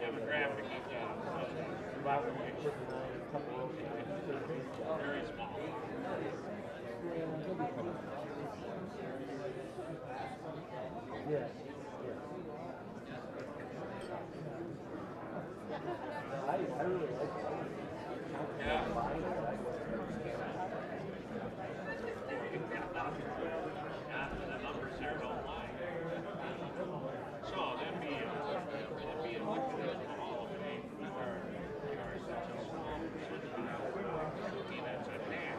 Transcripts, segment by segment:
have a graphic of that. Very small. Yes. I really like that. Yeah. The numbers here don't lie. So that'd be elected into the Hall of Fame with our such a small percentage. That's a half.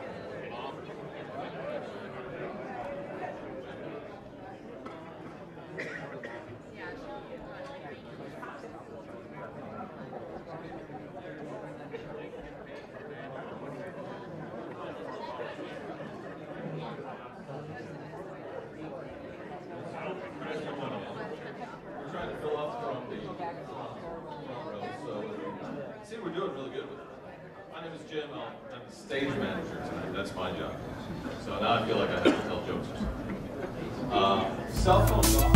We're trying to fill up from the front row, so see, we're doing really good with it. My name is Jim. I'm the stage manager tonight. That's my job. So now I feel like I have to tell jokes or something. Cell phones off.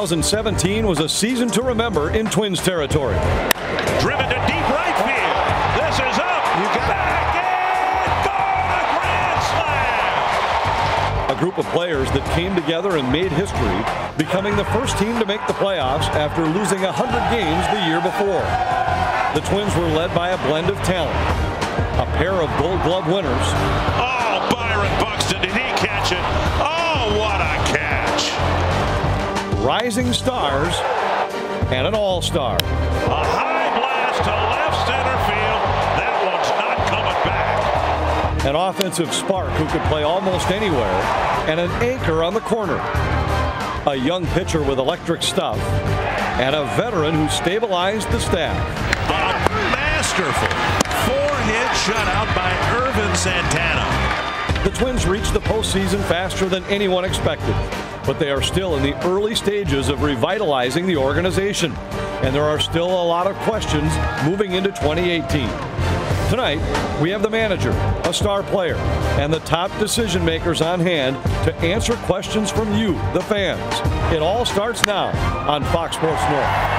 2017 was a season to remember in Twins territory. Driven to deep right field. This is up. You got back and gone. A grand slam. A group of players that came together and made history, becoming the first team to make the playoffs after losing 100 games the year before. The Twins were led by a blend of talent. A pair of Gold Glove winners. Oh, Byron Buxton, did he catch it? Oh, what a catch. Rising stars and an all-star. A high blast to left center field. That one's not coming back. An offensive spark who could play almost anywhere, and an anchor on the corner. A young pitcher with electric stuff, and a veteran who stabilized the staff. A masterful four-hit shutout by Irvin Santana. The Twins reached the postseason faster than anyone expected, but they are still in the early stages of revitalizing the organization, and there are still a lot of questions moving into 2018. Tonight, we have the manager, a star player, and the top decision makers on hand to answer questions from you, the fans. It all starts now on Fox Sports North.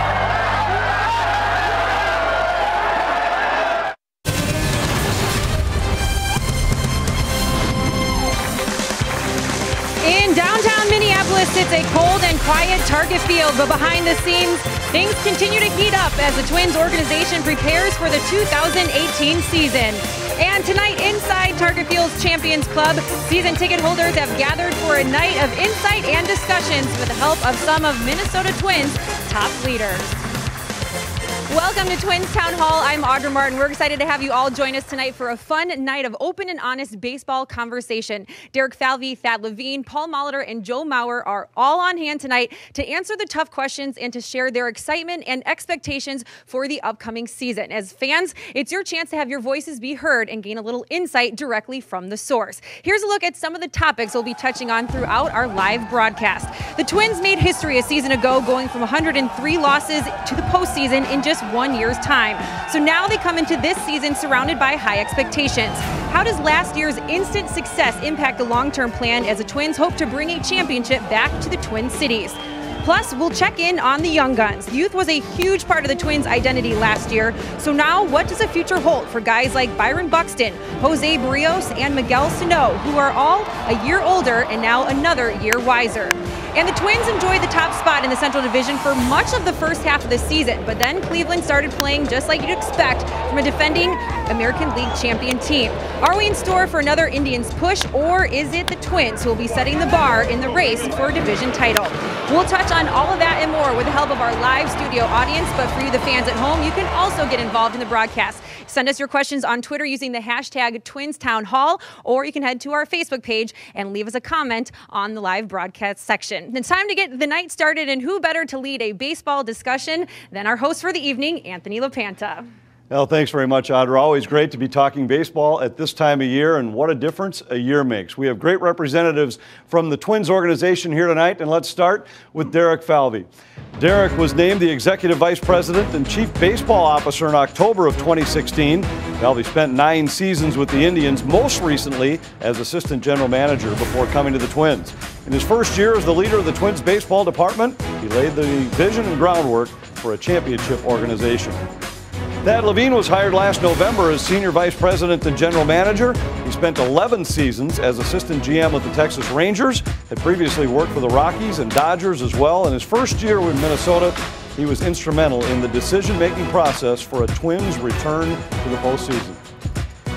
In downtown Minneapolis, it's a cold and quiet Target Field, but behind the scenes, things continue to heat up as the Twins organization prepares for the 2018 season. And tonight, inside Target Field's Champions Club, season ticket holders have gathered for a night of insight and discussions with the help of some of Minnesota Twins' top leaders. Welcome to Twins Town Hall. I'm Audra Martin. We're excited to have you all join us tonight for a fun night of open and honest baseball conversation. Derek Falvey, Thad Levine, Paul Molitor, and Joe Mauer are all on hand tonight to answer the tough questions and to share their excitement and expectations for the upcoming season. As fans, it's your chance to have your voices be heard and gain a little insight directly from the source. Here's a look at some of the topics we'll be touching on throughout our live broadcast. The Twins made history a season ago, going from 103 losses to the postseason in just 1 year's time. So now they come into this season surrounded by high expectations. How does last year's instant success impact the long-term plan as the Twins hope to bring a championship back to the Twin Cities? Plus, we'll check in on the young guns. Youth was a huge part of the Twins' identity last year. So now, what does the future hold for guys like Byron Buxton, Jose Barrios, and Miguel Sano, who are all a year older and now another year wiser? And the Twins enjoyed the top spot in the Central Division for much of the first half of the season, but then Cleveland started playing just like you'd expect from a defending American League champion team. Are we in store for another Indians push, or is it the Twins who will be setting the bar in the race for a division title? We'll touch on all of that and more with the help of our live studio audience, but for you, the fans at home, you can also get involved in the broadcast. Send us your questions on Twitter using the hashtag TwinsTownHall, or you can head to our Facebook page and leave us a comment on the live broadcast section. It's time to get the night started, and who better to lead a baseball discussion than our host for the evening, Anthony LaPanta. Well, thanks very much, Audra. Always great to be talking baseball at this time of year, and what a difference a year makes. We have great representatives from the Twins organization here tonight, and let's start with Derek Falvey. Derek was named the Executive Vice President and Chief Baseball Officer in October of 2016. Falvey spent 9 seasons with the Indians, most recently as Assistant General Manager before coming to the Twins. In his first year as the leader of the Twins baseball department, he laid the vision and groundwork for a championship organization. Thad Levine was hired last November as Senior Vice President and General Manager. He spent 11 seasons as Assistant GM with the Texas Rangers, had previously worked for the Rockies and Dodgers as well. In his first year with Minnesota, he was instrumental in the decision-making process for a Twins return to the postseason.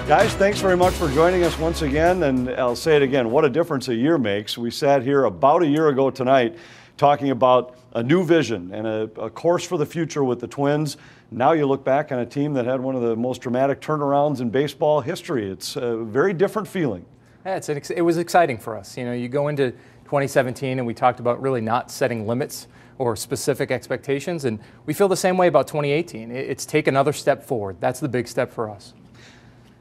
Guys, thanks very much for joining us once again, and I'll say it again, what a difference a year makes. We sat here about a year ago tonight talking about a new vision and a course for the future with the Twins. Now you look back on a team that had one of the most dramatic turnarounds in baseball history. It's a very different feeling. Yeah, it was exciting for us. You know, you go into 2017 and we talked about really not setting limits or specific expectations, and we feel the same way about 2018. It's take another step forward. That's the big step for us.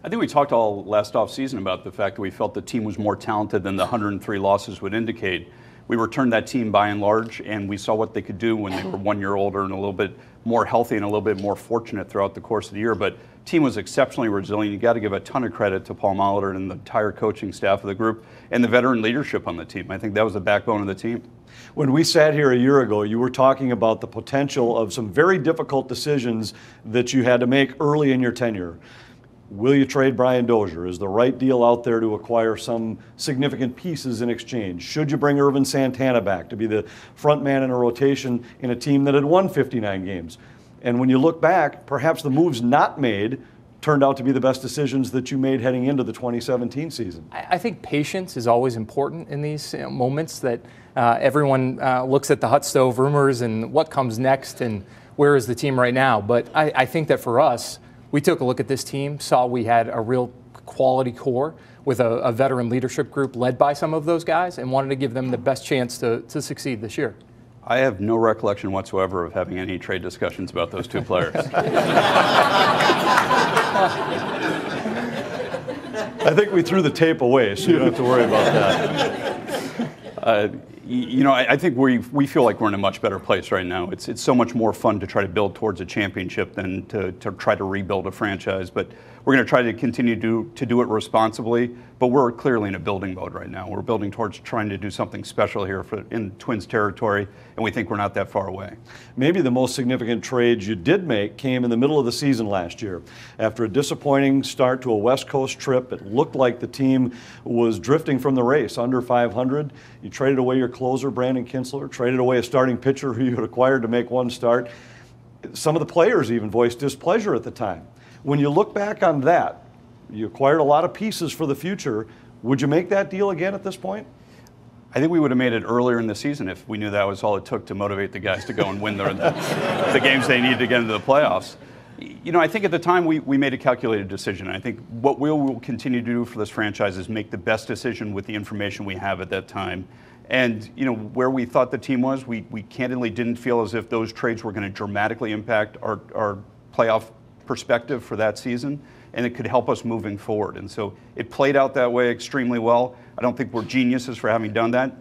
I think we talked all last offseason about the fact that we felt the team was more talented than the 103 losses would indicate. We returned that team by and large, and we saw what they could do when they were 1 year older and a little bit more healthy and a little bit more fortunate throughout the course of the year. But team was exceptionally resilient. You got to give a ton of credit to Paul Molitor and the entire coaching staff of the group and the veteran leadership on the team. I think that was the backbone of the team. When we sat here a year ago, you were talking about the potential of some very difficult decisions that you had to make early in your tenure. Will you trade Brian Dozier? Is the right deal out there to acquire some significant pieces in exchange? Should you bring Irvin Santana back to be the front man in a rotation in a team that had won 59 games? And when you look back, perhaps the moves not made turned out to be the best decisions that you made heading into the 2017 season. I think patience is always important in these moments that everyone looks at the hot stove rumors and what comes next and where is the team right now. But I think that for us, we took a look at this team, saw we had a real quality core with a veteran leadership group led by some of those guys and wanted to give them the best chance to succeed this year. I have no recollection whatsoever of having any trade discussions about those two players. I think we threw the tape away, so you don't have to worry about that. I think we feel like we're in a much better place right now. It's so much more fun to try to build towards a championship than to try to rebuild a franchise. But we're going to try to continue to do it responsibly. But we're clearly in a building mode right now. We're building towards trying to do something special here in Twins territory, and we think we're not that far away. Maybe the most significant trades you did make came in the middle of the season last year. After a disappointing start to a West Coast trip, it looked like the team was drifting from the race, under 500. You traded away your closer, Brandon Kinsler, traded away a starting pitcher who you had acquired to make one start. Some of the players even voiced displeasure at the time. When you look back on that, you acquired a lot of pieces for the future. Would you make that deal again at this point? I think we would have made it earlier in the season if we knew that was all it took to motivate the guys to go and win the games they needed to get into the playoffs. I think at the time we made a calculated decision. I think what we will continue to do for this franchise is make the best decision with the information we have at that time. And, where we thought the team was, we candidly didn't feel as if those trades were going to dramatically impact our playoff perspective for that season, and it could help us moving forward. And so it played out that way extremely well. I don't think we're geniuses for having done that.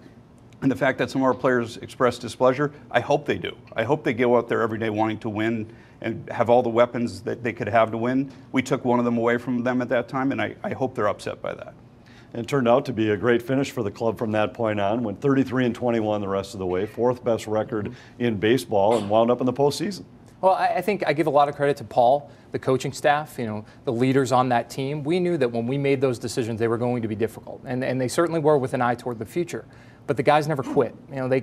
And the fact that some of our players expressed displeasure, I hope they do. I hope they go out there every day wanting to win and have all the weapons that they could have to win. We took one of them away from them at that time, and I hope they're upset by that. And it turned out to be a great finish for the club from that point on. Went 33-21 the rest of the way, fourth best record in baseball, and wound up in the postseason. Well, I think I give a lot of credit to Paul, the coaching staff, the leaders on that team. We knew that when we made those decisions, they were going to be difficult, and they certainly were with an eye toward the future. But the guys never quit.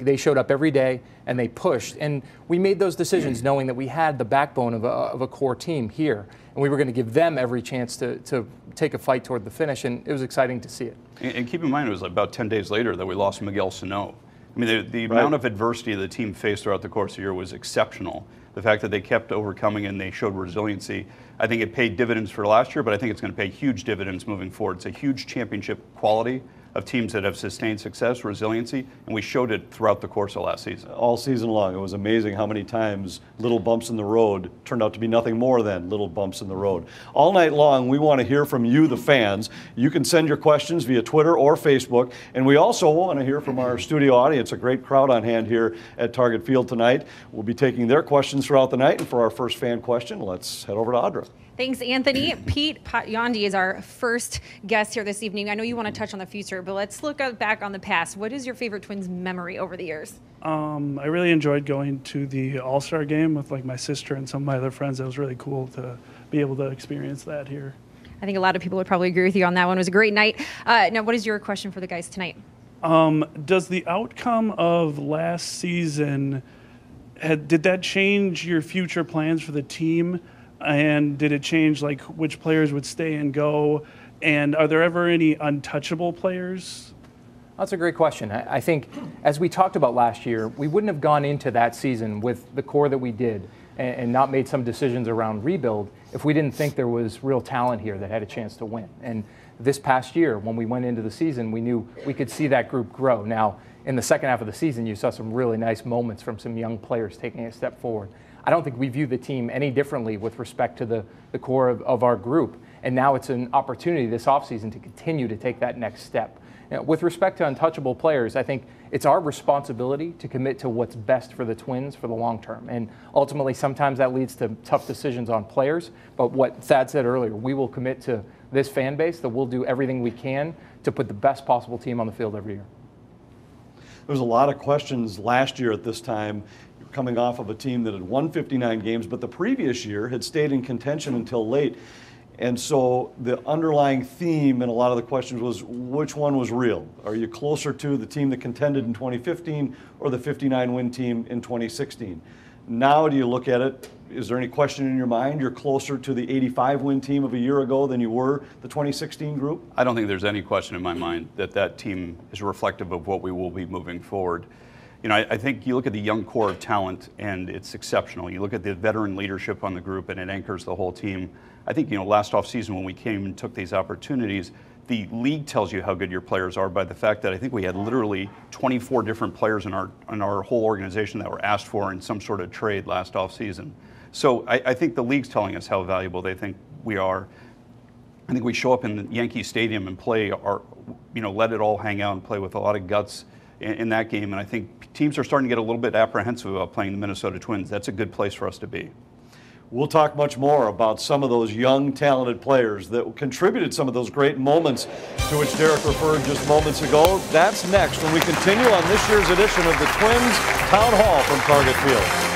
They showed up every day and they pushed. And we made those decisions knowing that we had the backbone of a core team here, and we were going to give them every chance to take a fight toward the finish. And it was exciting to see it. And keep in mind, it was about 10 days later that we lost Miguel Sano. I mean, the amount of adversity the team faced throughout the course of the year was exceptional. The fact that they kept overcoming and they showed resiliency, I think it paid dividends for last year, but I think it's going to pay huge dividends moving forward. It's a huge championship quality of teams that have sustained success, resiliency, and we showed it throughout the course of last season. All season long, it was amazing how many times little bumps in the road turned out to be nothing more than little bumps in the road. All night long, we want to hear from you, the fans. You can send your questions via Twitter or Facebook, and we also want to hear from our studio audience, a great crowd on hand here at Target Field tonight. We'll be taking their questions throughout the night, and for our first fan question, let's head over to Audra. Thanks, Anthony. Pete Patyondi is our first guest here this evening. I know you want to touch on the future, but let's look back on the past. What is your favorite Twins memory over the years? I really enjoyed going to the All-Star game with my sister and some of my other friends. It was really cool to be able to experience that here. I think a lot of people would probably agree with you on that one. It was a great night. Now, what is your question for the guys tonight? Does the outcome of last season, did that change your future plans for the team? And did it change which players would stay and go? And are there ever any untouchable players? That's a great question. I think as we talked about last year, we wouldn't have gone into that season with the core that we did and not made some decisions around rebuild if we didn't think there was real talent here that had a chance to win. And this past year, when we went into the season, we knew we could see that group grow. Now, in the second half of the season, you saw some really nice moments from some young players taking a step forward. I don't think we view the team any differently with respect to the core of our group. And now it's an opportunity this offseason to continue to take that next step. With respect to untouchable players, I think it's our responsibility to commit to what's best for the Twins for the long term. And ultimately, sometimes that leads to tough decisions on players. But what Thad said earlier, we will commit to this fan base that we'll do everything we can to put the best possible team on the field every year. There was a lot of questions last year at this time, coming off of a team that had won 59 games, but the previous year had stayed in contention until late. And so the underlying theme in a lot of the questions was, which one was real? Are you closer to the team that contended in 2015 or the 59-win team in 2016? Now do you look at it, is there any question in your mind you're closer to the 85-win team of a year ago than you were the 2016 group? I don't think there's any question in my mind that that team is reflective of what we will be moving forward. You know, I think you look at the young core of talent and it's exceptional. You look at the veteran leadership on the group and it anchors the whole team. I think, you know, last offseason when we came and took these opportunities, the league tells you how good your players are by the fact that I think we had literally 24 different players in our whole organization that were asked for in some sort of trade last offseason. So I think the league's telling us how valuable they think we are. I think we show up in Yankee Stadium and play our, you know, let it all hang out and play with a lot of guts in that game. And I think teams are starting to get a little bit apprehensive about playing the Minnesota Twins. That's a good place for us to be. We'll talk much more about some of those young, talented players that contributed some of those great moments to which Derek referred just moments ago. That's next when we continue on this year's edition of the Twins Town Hall from Target Field.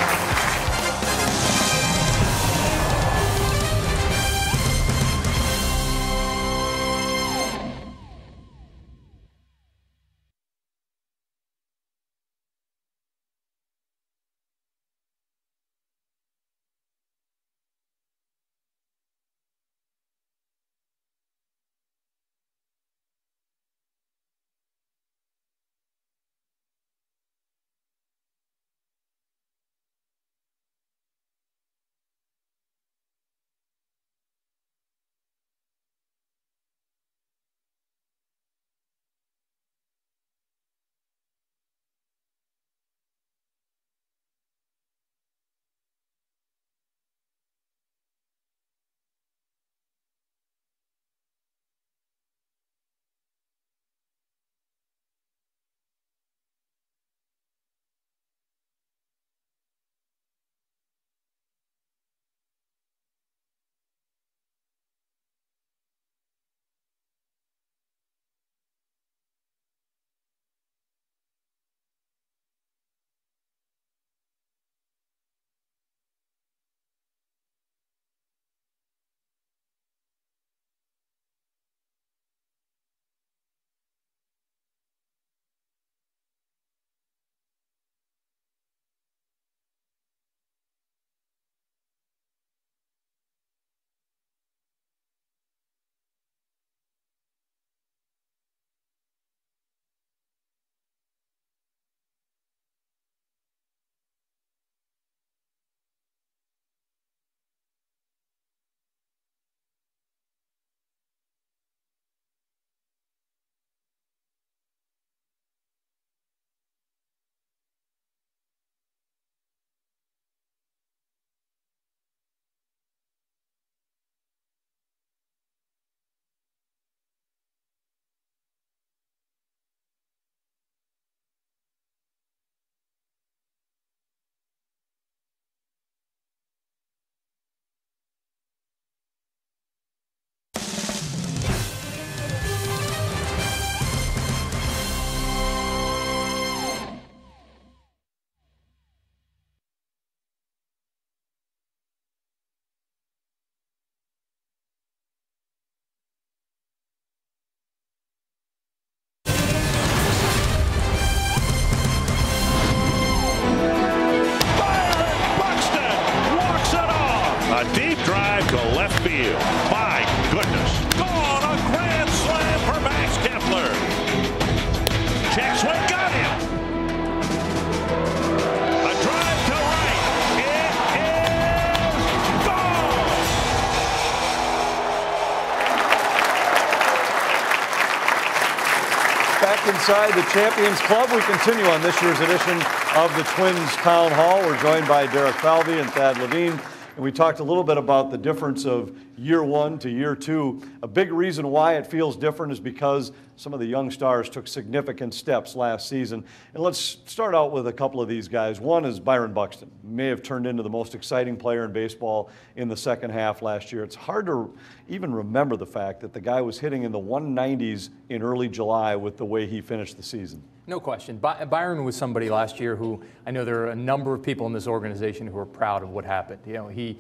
Inside the Champions Club, we continue on this year's edition of the Twins Town Hall. We're joined by Derek Falvey and Thad Levine And we talked a little bit about the difference of year one to year two. A big reason why it feels different is because some of the young stars took significant steps last season. And let's start out with a couple of these guys. One is Byron Buxton. May have turned into the most exciting player in baseball in the second half last year. It's hard to even remember the fact that the guy was hitting in the 190s in early July with the way he finished the season. No question. Byron was somebody last year who I know there are a number of people in this organization who are proud of what happened. You know, he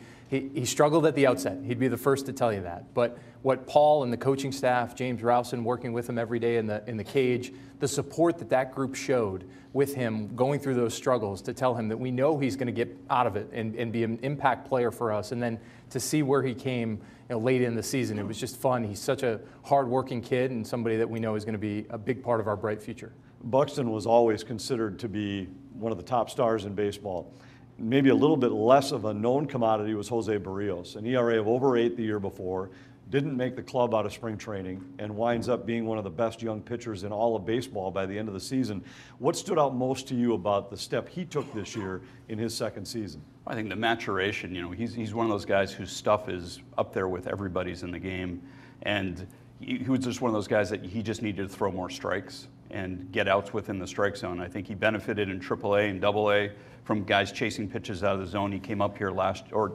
struggled at the outset. He'd be the first to tell you that. But what Paul and the coaching staff, James Rowson working with him every day in the cage, the support that group showed with him going through those struggles to tell him that we know he's going to get out of it and be an impact player for us. And then to see where he came late in the season, it was just fun. He's such a hard-working kid and somebody that we know is going to be a big part of our bright future. Buxton was always considered to be one of the top stars in baseball. Maybe a little bit less of a known commodity was Jose Barrios, an ERA of over 8 the year before, didn't make the club out of spring training, and winds up being one of the best young pitchers in all of baseball by the end of the season. What stood out most to you about the step he took this year in his second season? I think the maturation, he's one of those guys whose stuff is up there with everybody's in the game. And he was just one of those guys that he just needed to throw more strikes and get outs within the strike zone. I think he benefited in AAA and AA from guys chasing pitches out of the zone. He came up here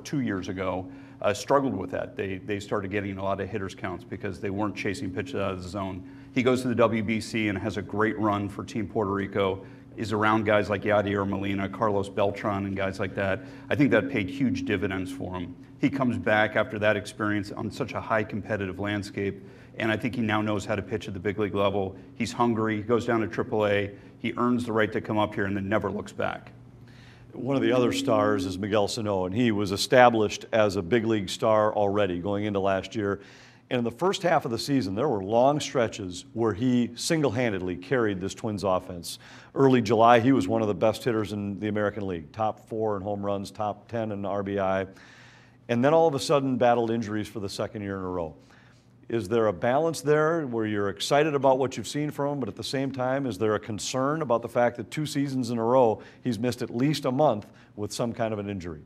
2 years ago, struggled with that. They started getting a lot of hitters counts because they weren't chasing pitches out of the zone. He goes to the WBC and has a great run for Team Puerto Rico, is around guys like Yadier Molina, Carlos Beltran, and guys like that. I think that paid huge dividends for him. He comes back after that experience on such a high competitive landscape, and I think he now knows how to pitch at the big league level. He's hungry, he goes down to AAA, he earns the right to come up here and then never looks back. One of the other stars is Miguel Sano, and he was established as a big league star already going into last year. And in the first half of the season, there were long stretches where he single-handedly carried this Twins offense. Early July, he was one of the best hitters in the American League, top 4 in home runs, top 10 in RBI. And then all of a sudden battled injuries for the second year in a row. Is there a balance there where you're excited about what you've seen from him, but at the same time, is there a concern about the fact that 2 seasons in a row he's missed at least a month with some kind of an injury?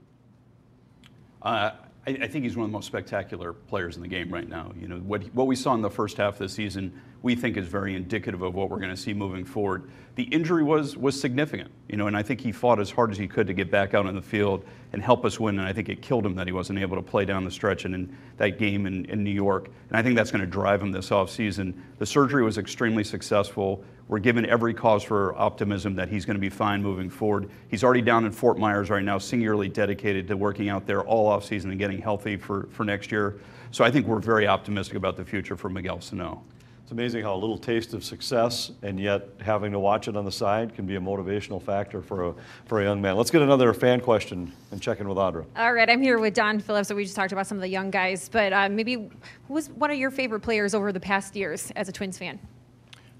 I think he's one of the most spectacular players in the game right now. What we saw in the first half of the season, we think is very indicative of what we're going to see moving forward. The injury was significant, and I think he fought as hard as he could to get back out on the field and help us win. And I think it killed him that he wasn't able to play down the stretch and in that game in New York. And I think that's going to drive him this offseason. The surgery was extremely successful. We're given every cause for optimism that he's going to be fine moving forward. He's already down in Fort Myers right now, singularly dedicated to working out there all offseason and getting healthy for next year. So I think we're very optimistic about the future for Miguel Sano. It's amazing how a little taste of success and yet having to watch it on the side can be a motivational factor for a young man. Let's get another fan question and check in with Audra. All right, I'm here with Don Phillips. So we just talked about some of the young guys, but maybe who was one of your favorite players over the past years as a Twins fan?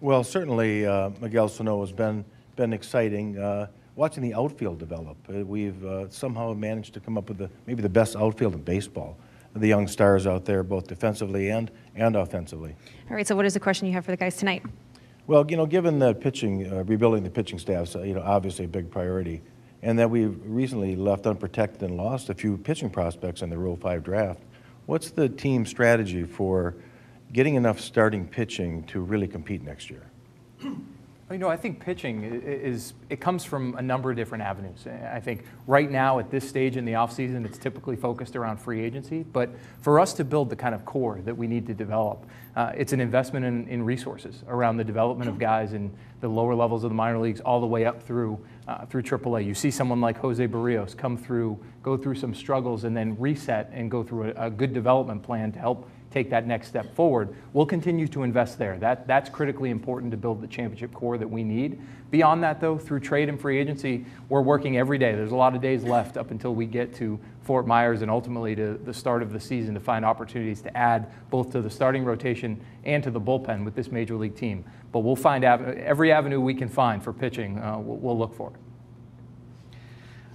Well, certainly Miguel Sano has been exciting. Watching the outfield develop, we've somehow managed to come up with maybe the best outfield in baseball. The young stars out there, both defensively and offensively. All right, so what is the question you have for the guys tonight? Well, given that pitching, rebuilding the pitching staff's obviously a big priority, and that we've recently left unprotected and lost a few pitching prospects in the Rule 5 draft, what's the team strategy for getting enough starting pitching to really compete next year? I think pitching it comes from a number of different avenues. I think right now at this stage in the offseason, it's typically focused around free agency. But for us to build the kind of core that we need to develop, it's an investment in resources around the development of guys in the lower levels of the minor leagues all the way up through AAA. You see someone like Jose Barrios come through, go through some struggles, and then reset and go through a good development plan to help take that next step forward. We'll continue to invest there. That's critically important to build the championship core that we need. Beyond that, though, through trade and free agency, we're working every day. There's a lot of days left up until we get to Fort Myers and ultimately to the start of the season to find opportunities to add both to the starting rotation and to the bullpen with this major league team. But we'll find every avenue we can find for pitching, we'll look for it.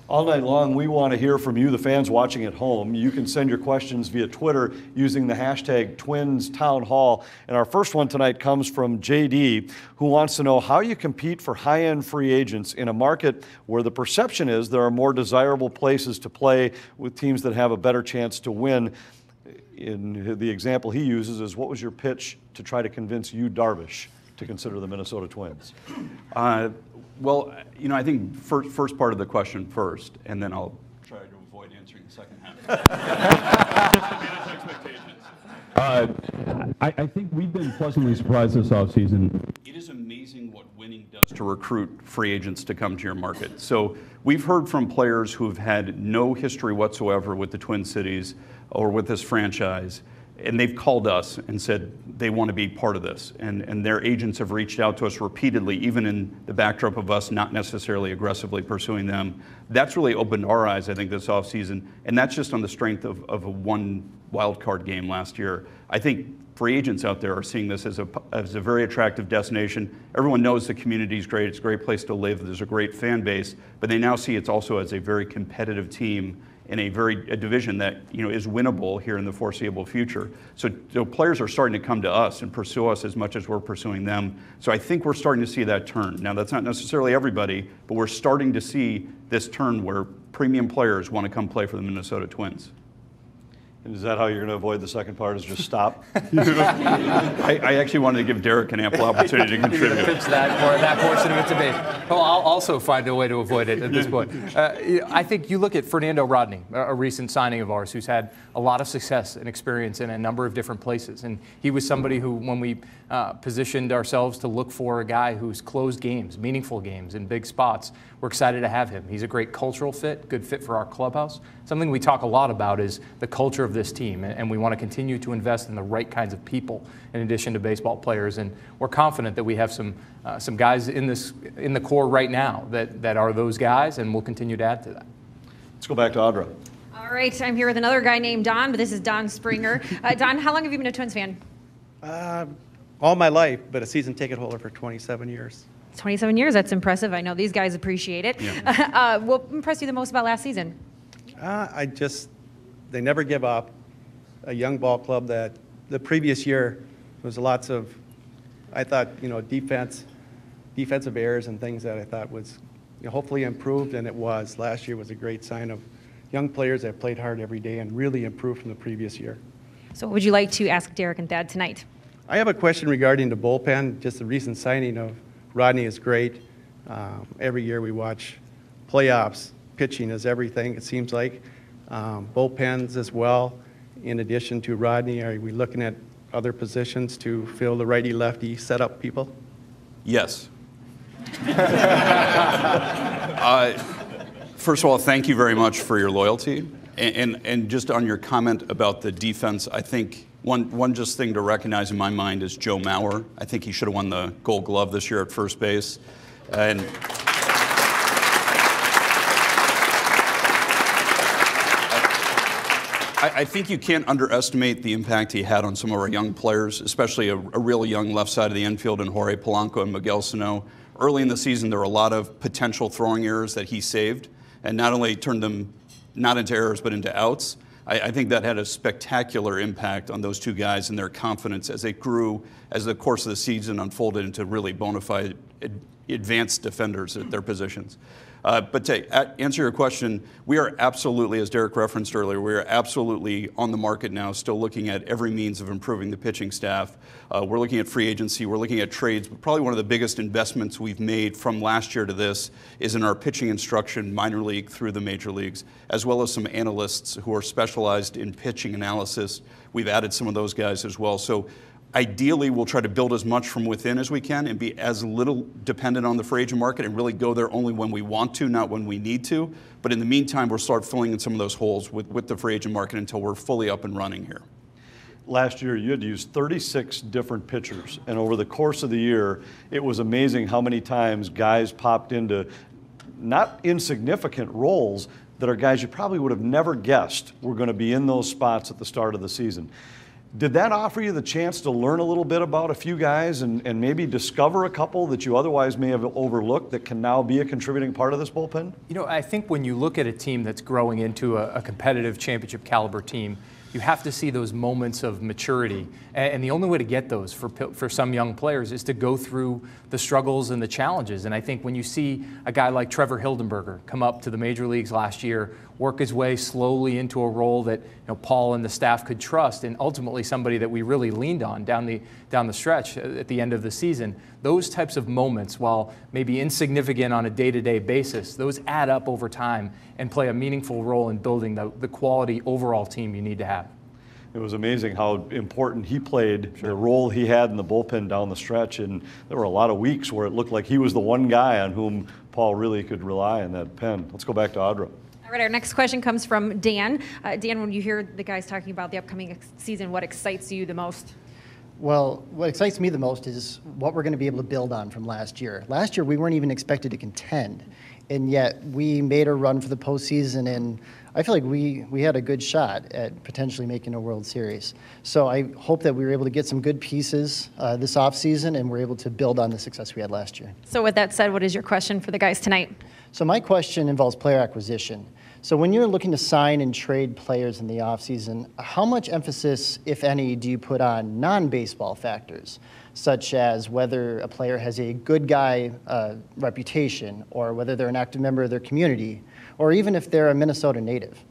All night long, we want to hear from you, the fans watching at home. You can send your questions via Twitter using the hashtag TwinsTownHall. And our first one tonight comes from JD, who wants to know how you compete for high-end free agents in a market where the perception is there are more desirable places to play with teams that have a better chance to win. In the example he uses is, what was your pitch to try to convince Yu Darvish to consider the Minnesota Twins? Well, you know, I think first part of the question first, and then I'll try to avoid answering the second half. I think we've been pleasantly surprised this offseason. It is amazing what winning does to recruit free agents to come to your market. So we've heard from players who have had no history whatsoever with the Twin Cities or with this franchise, and they've called us and said they want to be part of this. And their agents have reached out to us repeatedly, even in the backdrop of us not necessarily aggressively pursuing them. That's really opened our eyes, I think, this offseason. And that's just on the strength of a one wild card game last year. I think free agents out there are seeing this as a very attractive destination. Everyone knows the community is great. It's a great place to live. There's a great fan base. But they now see it also as a very competitive team in a division that, you know, is winnable here in the foreseeable future. So players are starting to come to us and pursue us as much as we're pursuing them. So I think we're starting to see that turn. Now, that's not necessarily everybody, but we're starting to see this turn where premium players want to come play for the Minnesota Twins. And is that how you're going to avoid the second part, is just stop? I actually wanted to give Derek an ample opportunity to contribute. Pitch that portion of it to me. Well, I'll also find a way to avoid it at this point. I think you look at Fernando Rodney, a recent signing of ours, who's had a lot of success and experience in a number of different places. And he was somebody who, when we positioned ourselves to look for a guy who's closed games, meaningful games in big spots, we're excited to have him. He's a great cultural fit, good fit for our clubhouse. Something we talk a lot about is the culture of this team, and we want to continue to invest in the right kinds of people in addition to baseball players. And we're confident that we have some guys in the core right now that are those guys, and we'll continue to add to that. Let's go back to Audra. All right, I'm here with another guy named Don, but this is Don Springer. Don, how long have you been a Twins fan? All my life, but a season ticket holder for 27 years. 27 years, that's impressive. I know these guys appreciate it. Yeah. What impressed you the most about last season? They never give up. A young ball club that the previous year was lots of, I thought, you know, defensive errors and things that I thought was, you know, hopefully improved, and it was. Last year was a great sign of young players that played hard every day and really improved from the previous year. So what would you like to ask Derek and Thad tonight? I have a question regarding the bullpen. Just the recent signing of Rodney is great. Every year we watch playoffs. Pitching is everything, it seems like. Bullpens as well. In addition to Rodney, are we looking at other positions to fill the righty-lefty setup people? Yes. First of all, thank you very much for your loyalty. And just on your comment about the defense, I think one just thing to recognize in my mind is Joe Mauer. I think he should have won the Gold Glove this year at first base. And I think you can't underestimate the impact he had on some of our young players, especially a real young left side of the infield in Jorge Polanco and Miguel Sano. Early in the season, there were a lot of potential throwing errors that he saved, and not only turned them not into errors but into outs. I think that had a spectacular impact on those two guys and their confidence as they grew, as the course of the season unfolded into really bona fide advanced defenders at their positions. But to answer your question, we are absolutely, as Derek referenced earlier, we are absolutely on the market now, still looking at every means of improving the pitching staff. We're looking at free agency, we're looking at trades, but probably one of the biggest investments we've made from last year to this is in our pitching instruction, minor league through the major leagues, as well as some analysts who are specialized in pitching analysis. We've added some of those guys as well. So ideally, we'll try to build as much from within as we can and be as little dependent on the free agent market and really go there only when we want to, not when we need to. But in the meantime, we'll start filling in some of those holes with the free agent market until we're fully up and running here. Last year, you had to use 36 different pitchers. And over the course of the year, it was amazing how many times guys popped into not insignificant roles that are guys you probably would have never guessed were going to be in those spots at the start of the season. Did that offer you the chance to learn a little bit about a few guys and maybe discover a couple that you otherwise may have overlooked that can now be a contributing part of this bullpen? You know, I think when you look at a team that's growing into a competitive championship caliber team, you have to see those moments of maturity. And the only way to get those for some young players is to go through the struggles and the challenges. And I think when you see a guy like Trevor Hildenberger come up to the major leagues last year, work his way slowly into a role that Paul and the staff could trust, and ultimately somebody that we really leaned on down the stretch at the end of the season, those types of moments, while maybe insignificant on a day-to-day basis, those add up over time and play a meaningful role in building the quality overall team you need to have. It was amazing how important he played, the role he had in the bullpen down the stretch, and there were a lot of weeks where it looked like he was the one guy on whom Paul really could rely in that pen. Let's go back to Audra. All right, our next question comes from Dan. Dan, when you hear the guys talking about the upcoming season, what excites you the most? Well, what excites me the most is what we're going to be able to build on from last year. Last year, we weren't even expected to contend, and yet we made a run for the postseason, and I feel like we had a good shot at potentially making a World Series. So I hope that we were able to get some good pieces this offseason, and we're able to build on the success we had last year. So with that said, what is your question for the guys tonight? So my question involves player acquisition. So when you're looking to sign and trade players in the offseason, how much emphasis, if any, do you put on non-baseball factors, such as whether a player has a good guy reputation, or whether they're an active member of their community, or even if they're a Minnesota native?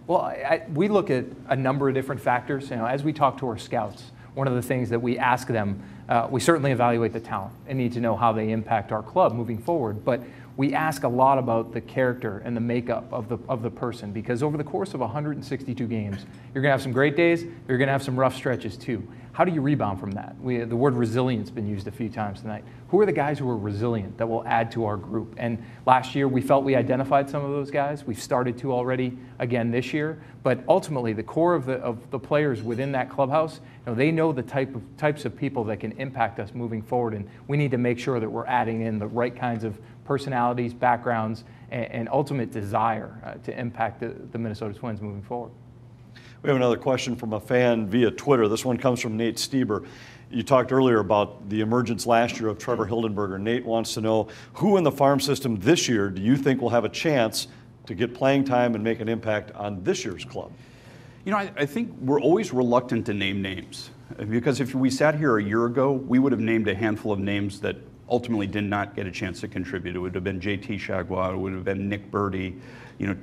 Well, we look at a number of different factors. As we talk to our scouts, one of the things that we ask them, we certainly evaluate the talent and need to know how they impact our club moving forward. But we ask a lot about the character and the makeup of the person, because over the course of 162 games, you're going to have some great days, you're going to have some rough stretches too. How do you rebound from that? The word resilience has been used a few times tonight. Who are the guys who are resilient that will add to our group? And last year we felt we identified some of those guys. We've started to already again this year. But ultimately, the core of the players within that clubhouse, they know the types of people that can impact us moving forward, and we need to make sure that we're adding in the right kinds of personalities, backgrounds, and ultimate desire to impact the Minnesota Twins moving forward. We have another question from a fan via Twitter. This one comes from Nate Stieber. You talked earlier about the emergence last year of Trevor Hildenberger. Nate wants to know, who in the farm system this year do you think will have a chance to get playing time and make an impact on this year's club? I think we're always reluctant to name names, because if we sat here a year ago, we would have named a handful of names that ultimately did not get a chance to contribute. It would have been JT Chagua, it would have been Nick Birdie,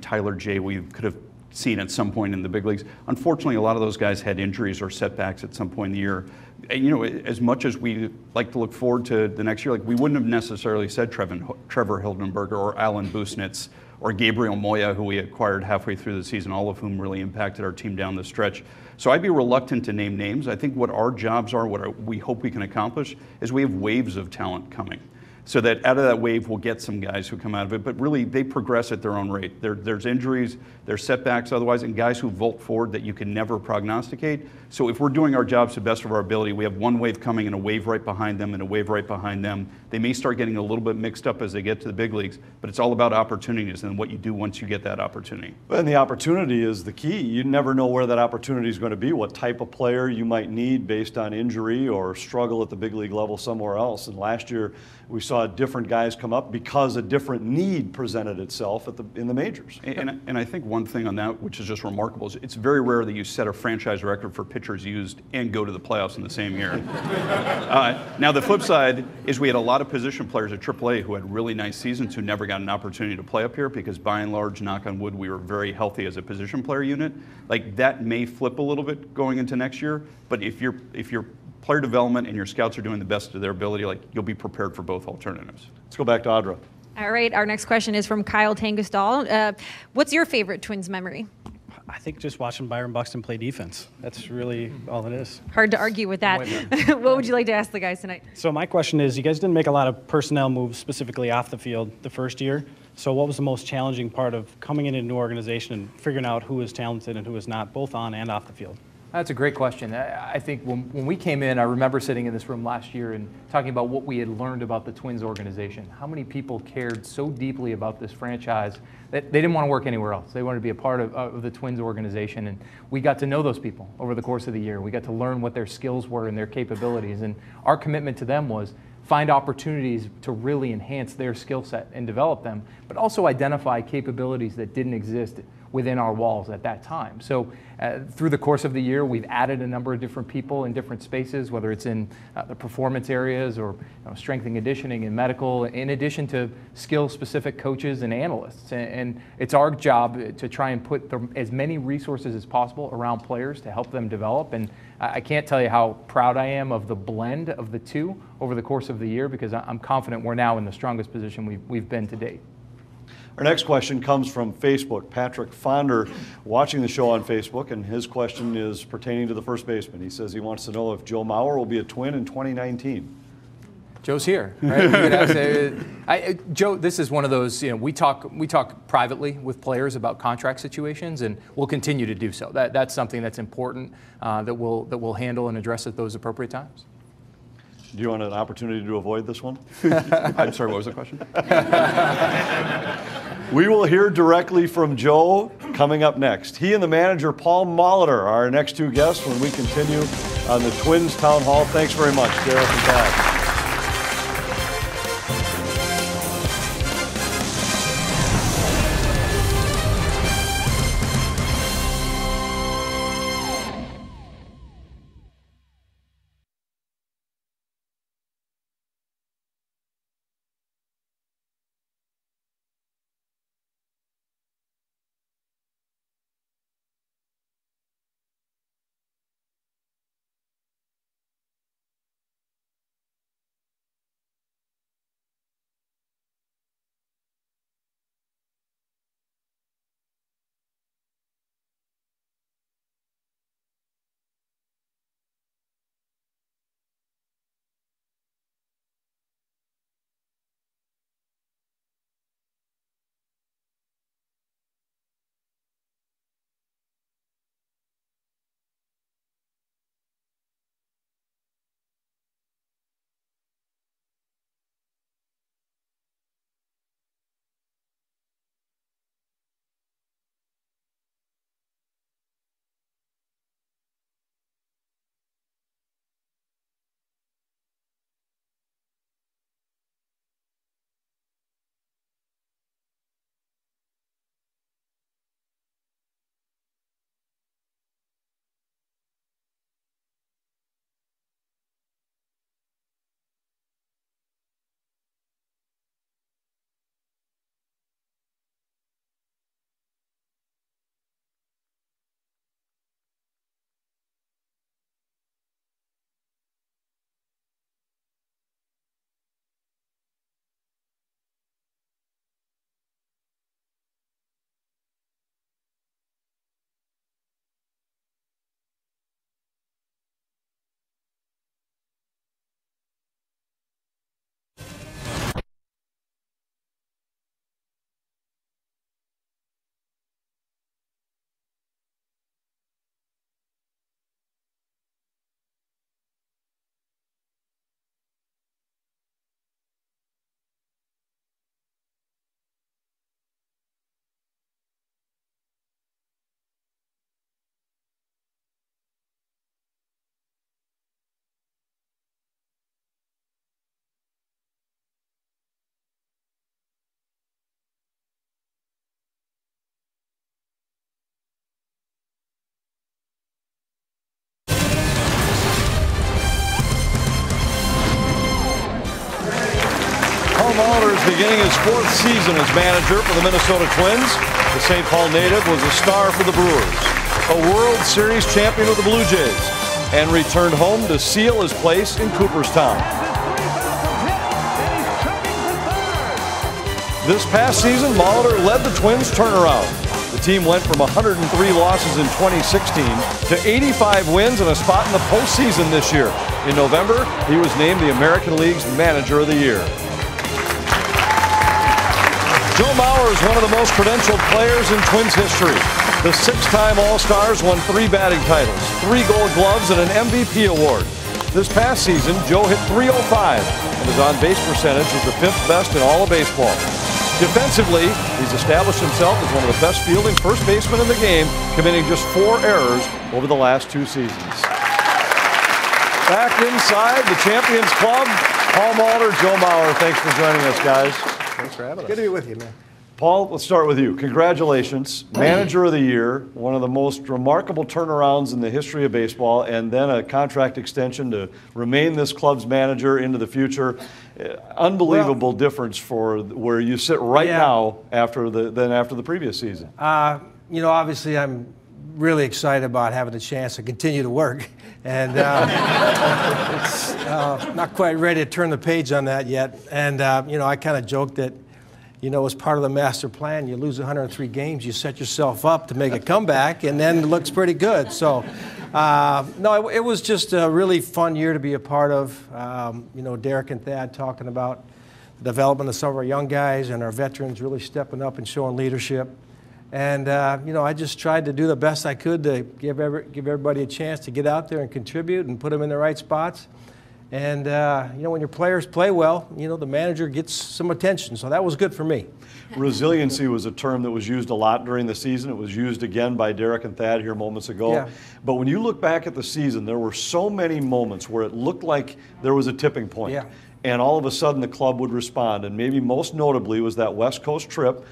Tyler J. We could have seen at some point in the big leagues. Unfortunately, a lot of those guys had injuries or setbacks at some point in the year. And, as much as we like to look forward to the next year, we wouldn't have necessarily said Trevor Hildenberger or Alan Busnitz or Gabriel Moya, who we acquired halfway through the season, all of whom really impacted our team down the stretch. So I'd be reluctant to name names. I think what our jobs are, we hope we can accomplish, is we have waves of talent coming. So that out of that wave, we'll get some guys who come out of it. But really, they progress at their own rate. There's injuries, there's setbacks otherwise, and guys who vault forward that you can never prognosticate. So if we're doing our jobs to the best of our ability, we have one wave coming and a wave right behind them and a wave right behind them. They may start getting a little bit mixed up as they get to the big leagues, but it's all about opportunities and what you do once you get that opportunity. And the opportunity is the key. You never know where that opportunity is going to be, what type of player you might need based on injury or struggle at the big league level somewhere else. And last year, we saw different guys come up because a different need presented itself in the majors. And I think one thing on that, which is just remarkable, is it's very rare that you set a franchise record for pitchers used and go to the playoffs in the same year. Now, the flip side is we had a lot of position players at AAA who had really nice seasons who never got an opportunity to play up here because, by and large, knock on wood, we were very healthy as a position player unit. That may flip a little bit going into next year, but if you're player development and your scouts are doing the best of their ability, you'll be prepared for both alternatives. Let's go back to Audra. All right, our next question is from Kyle Tangestal. What's your favorite Twins memory? I think just watching Byron Buxton play defense. That's really all it is. Hard to argue with that. What would you like to ask the guys tonight? So my question is, you guys didn't make a lot of personnel moves specifically off the field the first year. So what was the most challenging part of coming into a new organization and figuring out who is talented and who is not, both on and off the field? That's a great question. I think when we came in, I remember sitting in this room last year and talking about what we had learned about the Twins organization, how many people cared so deeply about this franchise that they didn't want to work anywhere else. They wanted to be a part of the Twins organization, and we got to know those people over the course of the year. We got to learn what their skills were and their capabilities, and our commitment to them was find opportunities to really enhance their skill set and develop them, but also identify capabilities that didn't exist within our walls at that time. So through the course of the year, we've added a number of different people in different spaces, whether it's in the performance areas or strength and conditioning and medical, in addition to skill-specific coaches and analysts. And it's our job to try and put as many resources as possible around players to help them develop. And I can't tell you how proud I am of the blend of the two over the course of the year, because I'm confident we're now in the strongest position we've been to date. Our next question comes from Facebook. Patrick Fonder watching the show on Facebook, and his question is pertaining to the first baseman. He says he wants to know if Joe Mauer will be a Twin in 2019. Joe's here, right? Joe, this is one of those, we talk privately with players about contract situations, and we'll continue to do so. That's something that's important that we'll handle and address at those appropriate times. Do you want an opportunity to avoid this one? I'm sorry, what was the question? We will hear directly from Joe coming up next. He and the manager, Paul Molitor, are our next two guests when we continue on the Twins Town Hall. Thanks very much, Derek and Thad. Molitor is beginning his fourth season as manager for the Minnesota Twins. The St. Paul native was a star for the Brewers, a World Series champion with the Blue Jays, and returned home to seal his place in Cooperstown. This past season, Molitor led the Twins' turnaround. The team went from 103 losses in 2016 to 85 wins and a spot in the postseason this year. In November, he was named the American League's Manager of the Year. Joe Mauer is one of the most credentialed players in Twins history. The 6-time All-Stars won 3 batting titles, 3 Gold Gloves, and an MVP award. This past season, Joe hit .305, and his on-base percentage was the 5th best in all of baseball. Defensively, he's established himself as one of the best fielding first basemen in the game, committing just 4 errors over the last 2 seasons. Back inside the Champions Club, Paul Molitor, Joe Mauer. Thanks for joining us, guys. Thanks for having us. Good to be with you, man. Paul, let's start with you. Congratulations. Manager of the Year, one of the most remarkable turnarounds in the history of baseball, and then a contract extension to remain this club's manager into the future. Unbelievable difference for where you sit right now after the previous season. You know, obviously I'm really excited about having the chance to continue to work. And it's not quite ready to turn the page on that yet. And, you know, I kind of joked that, you know, as part of the master plan, you lose 103 games, you set yourself up to make a comeback, and then it looks pretty good. So, no, it was just a really fun year to be a part of. You know, Derek and Thad talking about the development of some of our young guys and our veterans really stepping up and showing leadership. And, you know, I just tried to do the best I could to give everybody a chance to get out there and contribute and put them in the right spots. And, you know, when your players play well, you know, the manager gets some attention. So that was good for me. Resiliency was a term that was used a lot during the season. It was used again by Derek and Thad here moments ago. Yeah. But when you look back at the season, there were so many moments where it looked like there was a tipping point. Yeah. And all of a sudden the club would respond. And maybe most notably was that West Coast trip.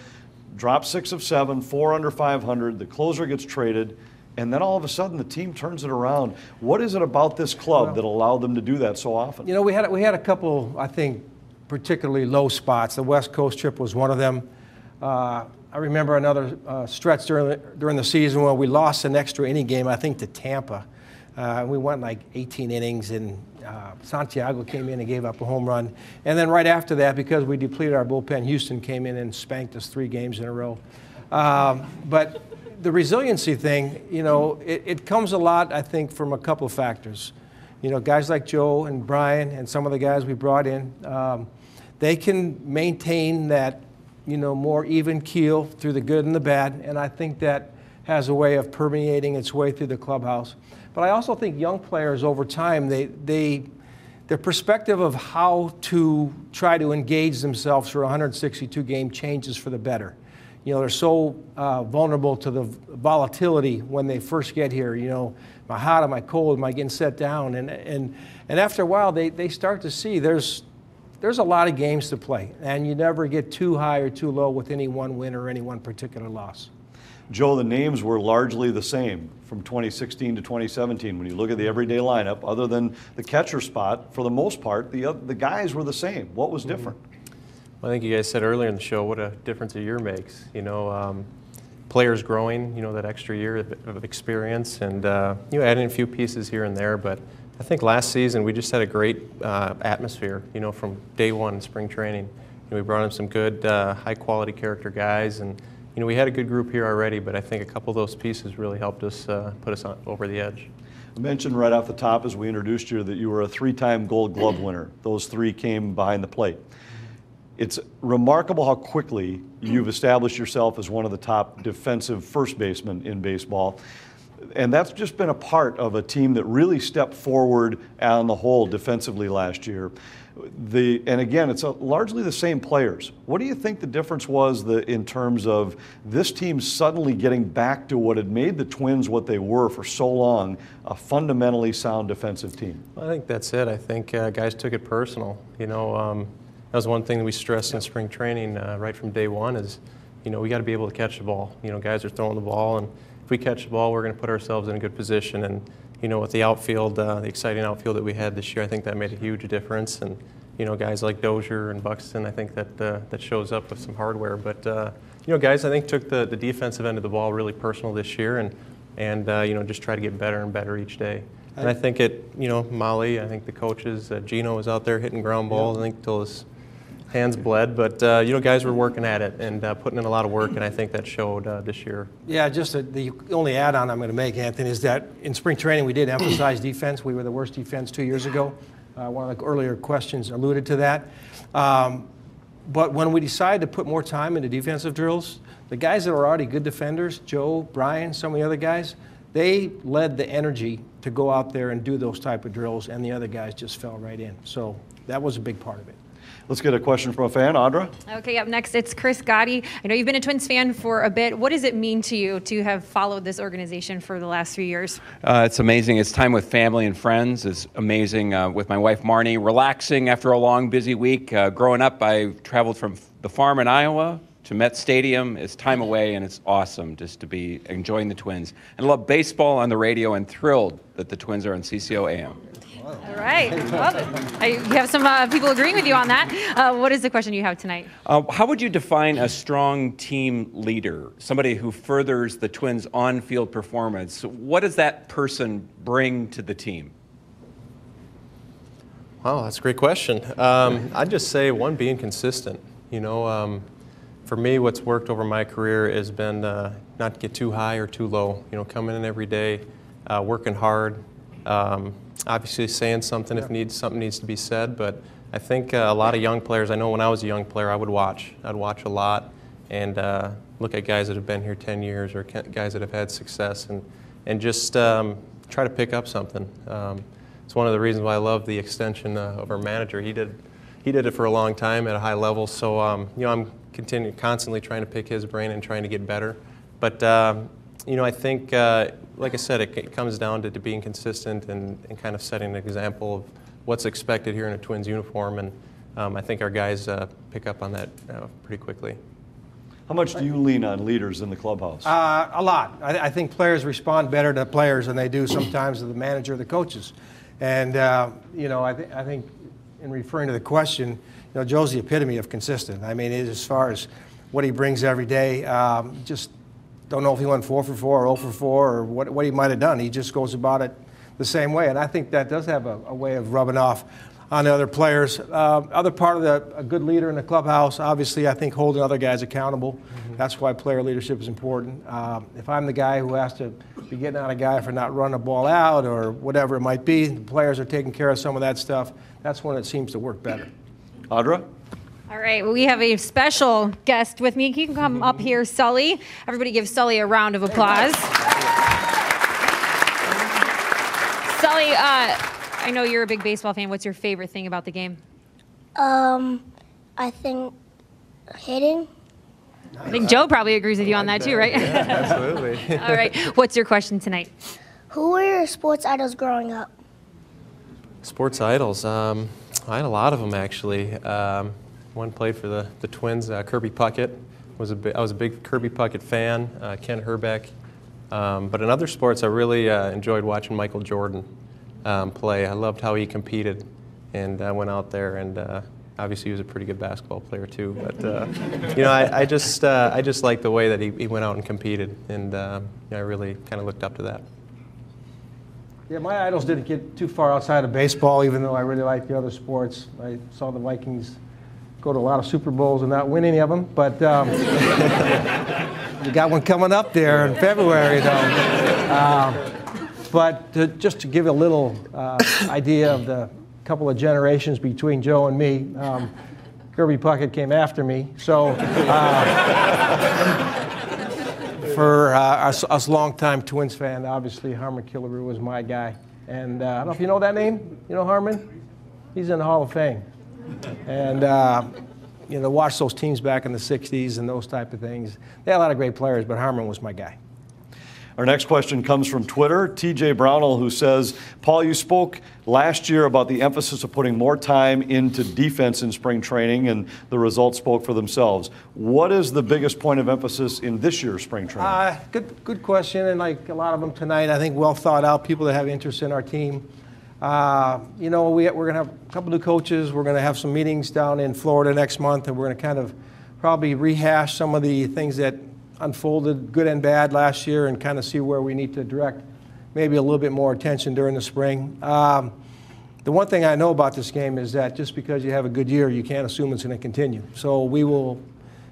Dropped 6 of 7, 4 under 500. The closer gets traded. And then all of a sudden, the team turns it around. What is it about this club that allowed them to do that so often? You know, we had a couple, I think, particularly low spots. The West Coast trip was one of them. I remember another stretch during the season where we lost an extra inning game, I think, to Tampa. We went like 18 innings, and Santiago came in and gave up a home run. And then right after that, because we depleted our bullpen, Houston came in and spanked us 3 games in a row. But the resiliency thing, you know, it comes a lot, I think, from a couple of factors. You know, guys like Joe and Brian and some of the guys we brought in, they can maintain that, you know, more even keel through the good and the bad, and I think that has a way of permeating its way through the clubhouse. But I also think young players over time, their perspective of how to try to engage themselves for a 162 game changes for the better. You know, they're so vulnerable to the volatility when they first get here. You know, am I hot, am I cold, am I getting set down? And after a while, they start to see there's a lot of games to play, and you never get too high or too low with any one win or any one particular loss. Joe, the names were largely the same from 2016 to 2017. When you look at the everyday lineup, other than the catcher spot, for the most part, the guys were the same. What was different? Well, I think you guys said earlier in the show what a difference a year makes. You know, players growing, you know, that extra year of experience, and you know, adding a few pieces here and there. But I think last season we just had a great atmosphere. You know, from day one in spring training, you know, we brought in some good, high-quality character guys, and you know, we had a good group here already. But I think a couple of those pieces really helped us put us over the edge. I mentioned right off the top as we introduced you that you were a 3-time Gold Glove winner. Those 3 came behind the plate. It's remarkable how quickly you've established yourself as one of the top defensive first basemen in baseball. And that's just been a part of a team that really stepped forward on the whole defensively last year. And again, it's largely the same players. What do you think the difference was in terms of this team suddenly getting back to what had made the Twins what they were for so long, a fundamentally sound defensive team? Well, I think that's it. I think guys took it personal. You know, that was one thing that we stressed in spring training right from day one is, you know, we got to be able to catch the ball. You know, guys are throwing the ball, and if we catch the ball, we're going to put ourselves in a good position. And, you know, with the outfield, the exciting outfield that we had this year, I think that made a huge difference. And, you know, guys like Dozier and Buxton, I think that shows up with some hardware. But, you know, guys, I think took the defensive end of the ball really personal this year, and you know, just try to get better and better each day. And I think you know, Molly, I think the coaches, Gino was out there hitting ground balls, I think, till his hands bled, but you know, guys were working at it and putting in a lot of work, and I think that showed this year. Yeah, just the only add-on I'm going to make, Anthony, is that in spring training we did emphasize defense. We were the worst defense 2 years ago. One of the earlier questions alluded to that. But when we decided to put more time into defensive drills, the guys that were already good defenders, Joe, Brian, some of the other guys, they led the energy to go out there and do those type of drills, and the other guys just fell right in. So that was a big part of it. Let's get a question from a fan. Audra? Okay, up next, it's Chris Gotti. I know you've been a Twins fan for a bit. What does it mean to you to have followed this organization for the last 3 years? It's amazing. It's time with family and friends. It's amazing with my wife, Marnie, relaxing after a long, busy week. Growing up, I traveled from the farm in Iowa to Met Stadium. It's time away, and it's awesome just to be enjoying the Twins. And I love baseball on the radio and thrilled that the Twins are on CCO AM. All right. Well, you have some people agreeing with you on that. What is the question you have tonight? How would you define a strong team leader, somebody who furthers the Twins' on-field performance? What does that person bring to the team? Wow, that's a great question. I'd just say, one, being consistent. You know, for me, what's worked over my career has been not to get too high or too low. You know, coming in every day, working hard. Obviously saying something if something needs to be said, but I think a lot of young players, I know when I was a young player, I'd watch a lot and look at guys that have been here 10 years or guys that have had success and just try to pick up something. It's one of the reasons why I love the extension of our manager. He did it for a long time at a high level, so you know, I'm constantly trying to pick his brain and trying to get better. But you know, I think, like I said, it comes down to being consistent and kind of setting an example of what's expected here in a Twins uniform, and I think our guys pick up on that pretty quickly. How much do you lean on leaders in the clubhouse? A lot. I think players respond better to players than they do sometimes to the manager or the coaches. And, you know, I think in referring to the question, you know, Joe's the epitome of consistent. I mean, as far as what he brings every day, just don't know if he went 4 for 4 or 0 for 4 or what he might have done. He just goes about it the same way. And I think that does have a way of rubbing off on the other players. Other part of a good leader in the clubhouse, obviously, I think holding other guys accountable. Mm-hmm. That's why player leadership is important. If I'm the guy who has to be getting on a guy for not running a ball out or whatever it might be, the players are taking care of some of that stuff. That's when it seems to work better. Audra? All right, well, we have a special guest with me. He can come up here, Sully. Everybody give Sully a round of applause. Sully, I know you're a big baseball fan. What's your favorite thing about the game? I think hitting. I think Joe probably agrees with you on that too, right? Yeah, absolutely. All right, what's your question tonight? Who were your sports idols growing up? Sports idols. I had a lot of them, actually. One played for the Twins, Kirby Puckett. I was a big Kirby Puckett fan, Ken Herbeck. But in other sports, I really enjoyed watching Michael Jordan play. I loved how he competed, and I went out there, and obviously he was a pretty good basketball player too. But you know, I just liked the way that he went out and competed, and you know, I really kind of looked up to that. Yeah, my idols didn't get too far outside of baseball, even though I really liked the other sports. I saw the Vikings go to a lot of Super Bowls and not win any of them, but we got one coming up there in February, though. But just to give a little idea of the couple of generations between Joe and me, Kirby Puckett came after me, so for us longtime Twins fan, obviously Harmon Killebrew was my guy. And I don't know if you know that name. You know Harmon? He's in the Hall of Fame. And you know, watch those teams back in the 60s and those type of things. They had a lot of great players, but Harmon was my guy. Our next question comes from Twitter, TJ Brownell, who says, Paul, you spoke last year about the emphasis of putting more time into defense in spring training, and the results spoke for themselves. What is the biggest point of emphasis in this year's spring training? Good question, and like a lot of them tonight, I think well thought out, people that have interest in our team. You know, we're going to have a couple new coaches. We're going to have some meetings down in Florida next month, and we're going to kind of probably rehash some of the things that unfolded, good and bad, last year, and kind of see where we need to direct maybe a little bit more attention during the spring. The one thing I know about this game is that just because you have a good year, you can't assume it's going to continue. So we will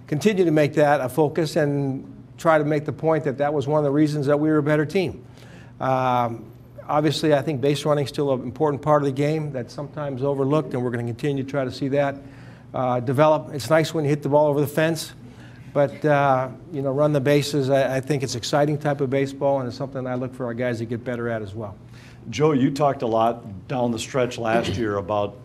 continue to make that a focus and try to make the point that that was one of the reasons that we were a better team. Obviously, I think base running is still an important part of the game that's sometimes overlooked, and we're going to continue to try to see that. develop. It's nice when you hit the ball over the fence, but run the bases. I think it's exciting type of baseball, and it's something I look for our guys to get better at as well. Joe, you talked a lot down the stretch last year about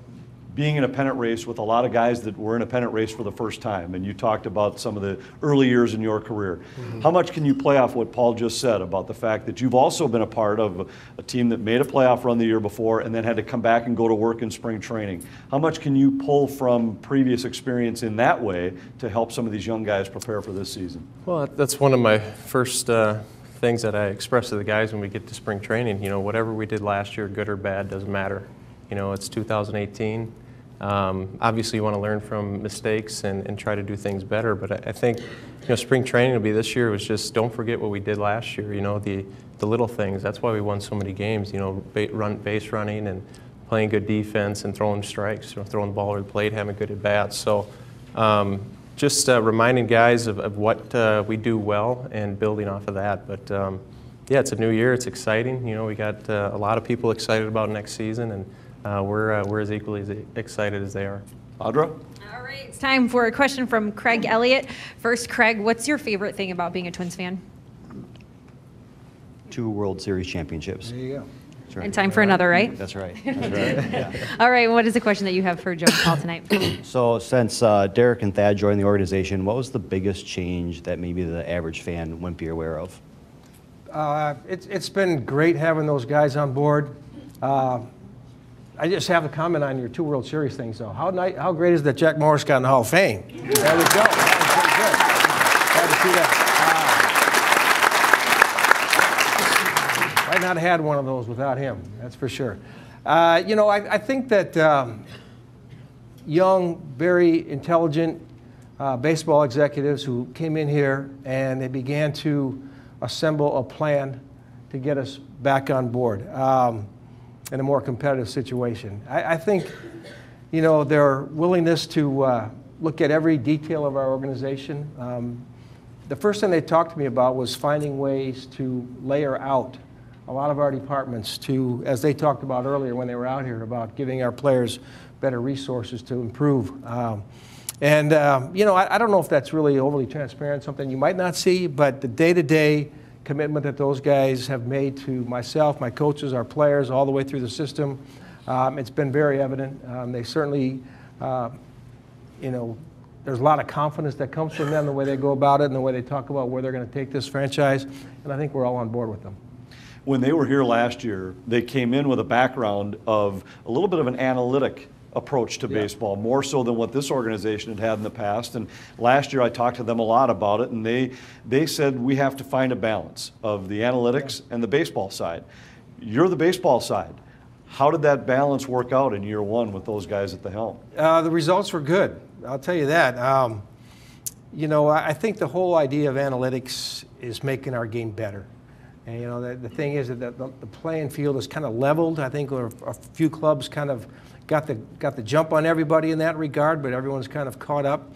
being in a pennant race with a lot of guys that were in a pennant race for the first time, and you talked about some of the early years in your career. How much can you play off what Paul just said about the fact that you've also been a part of a team that made a playoff run the year before and then had to come back and go to work in spring training? How much can you pull from previous experience in that way to help some of these young guys prepare for this season? Well, that's one of my first things that I express to the guys when we get to spring training. Whatever we did last year, good or bad, doesn't matter. It's 2018. Obviously, you want to learn from mistakes and try to do things better. But I think, spring training will be this year was just don't forget what we did last year. The little things. That's why we won so many games. Base running and playing good defense and throwing strikes, throwing the ball over the plate, having good at bats. So just reminding guys of what we do well and building off of that. But yeah, it's a new year. It's exciting. We got a lot of people excited about next season, and we're as equally as excited as they are. Audra? All right, it's time for a question from Craig Elliott. First, Craig, what's your favorite thing about being a Twins fan? 2 World Series championships. There you go. That's right. And time for another, right? That's right. That's right. Yeah. All right, what is the question that you have for Joe and Paul tonight? So since Derek and Thad joined the organization, what was the biggest change that maybe the average fan wouldn't be aware of? It's been great having those guys on board. I just have a comment on your 2 World Series things, though. How great is that Jack Morris got in the Hall of Fame? There we go. That was pretty good. Glad to see that. Might not have had one of those without him, that's for sure. I think that young, very intelligent baseball executives who came in here and they began to assemble a plan to get us back on board. In a more competitive situation. I think, their willingness to look at every detail of our organization. The first thing they talked to me about was finding ways to layer out a lot of our departments to, as they talked about earlier when they were out here, about giving our players better resources to improve. I don't know if that's really overly transparent, something you might not see, but the day-to-day commitment that those guys have made to myself, my coaches, our players, all the way through the system, it's been very evident. They certainly, there's a lot of confidence that comes from them, the way they go about it and the way they talk about where they're going to take this franchise, and I think we're all on board with them. When they were here last year, they came in with a background of a little bit of an analytic approach to baseball, more so than what this organization had in the past. And last year I talked to them a lot about it, and they said we have to find a balance of the analytics and the baseball side. You're the baseball side. How did that balance work out in year 1 with those guys at the helm? The results were good, I'll tell you that. I think the whole idea of analytics is making our game better. And the thing is that the playing field is kind of leveled. I think a few clubs kind of got the jump on everybody in that regard, but everyone's kind of caught up.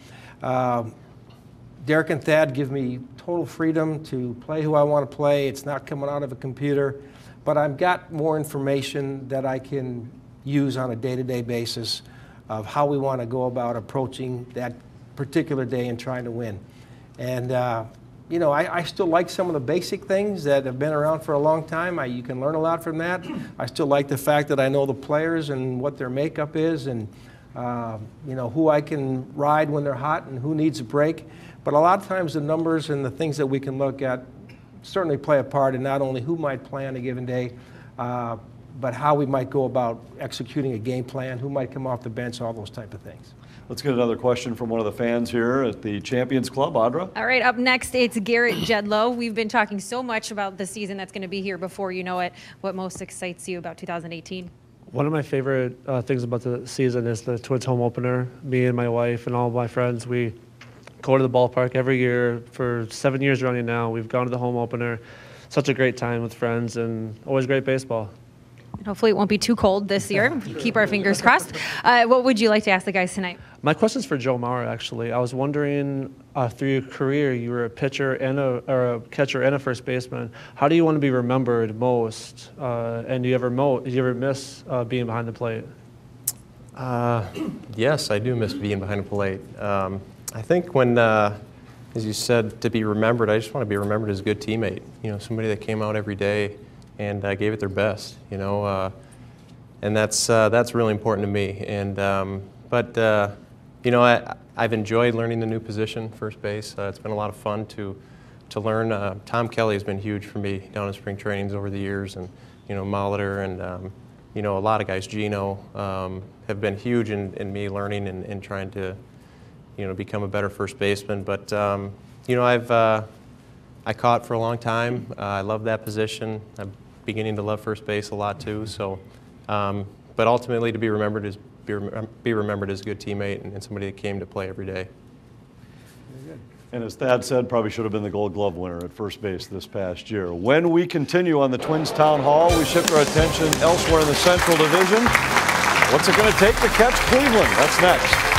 Derek and Thad give me total freedom to play who I want to play. It's not coming out of a computer, but I've got more information that I can use on a day-to-day basis of how we want to go about approaching that particular day and trying to win. And I still like some of the basic things that have been around for a long time. You can learn a lot from that. I still like the fact that I know the players and what their makeup is and, who I can ride when they're hot and who needs a break. But a lot of times the numbers and the things that we can look at certainly play a part in not only who might play on a given day, but how we might go about executing a game plan, who might come off the bench, all those type of things. Let's get another question from one of the fans here at the Champions Club. Audra? All right, up next, it's Garrett Jedlow. We've been talking so much about the season that's going to be here before you know it. What most excites you about 2018? One of my favorite things about the season is the Twins home opener. Me and my wife and all of my friends, we go to the ballpark every year for 7 years running now. We've gone to the home opener. Such a great time with friends and always great baseball. Hopefully it won't be too cold this year. Keep our fingers crossed. What would you like to ask the guys tonight? My question's for Joe Mauer, actually. I was wondering, through your career, you were a pitcher and a catcher and a first baseman. How do you want to be remembered most? And do you ever miss being behind the plate? Yes, I do miss being behind the plate. I think when, as you said, to be remembered, I just want to be remembered as a good teammate. You know, somebody that came out every day and gave it their best. You know, and that's really important to me. And you know, I've enjoyed learning the new position, first base. It's been a lot of fun to learn. Tom Kelly has been huge for me down in spring trainings over the years, and you know, Molitor and you know, a lot of guys, Gino, have been huge in me learning and trying to, you know, become a better first baseman. But you know, I caught for a long time. I love that position. I'm beginning to love first base a lot too. So, but ultimately, to be remembered as a good teammate and somebody that came to play every day. And as Thad said, probably should have been the Gold Glove winner at first base this past year. When we continue on the Twins Town Hall, we shift our attention elsewhere in the Central Division. What's it going to take to catch Cleveland? That's next.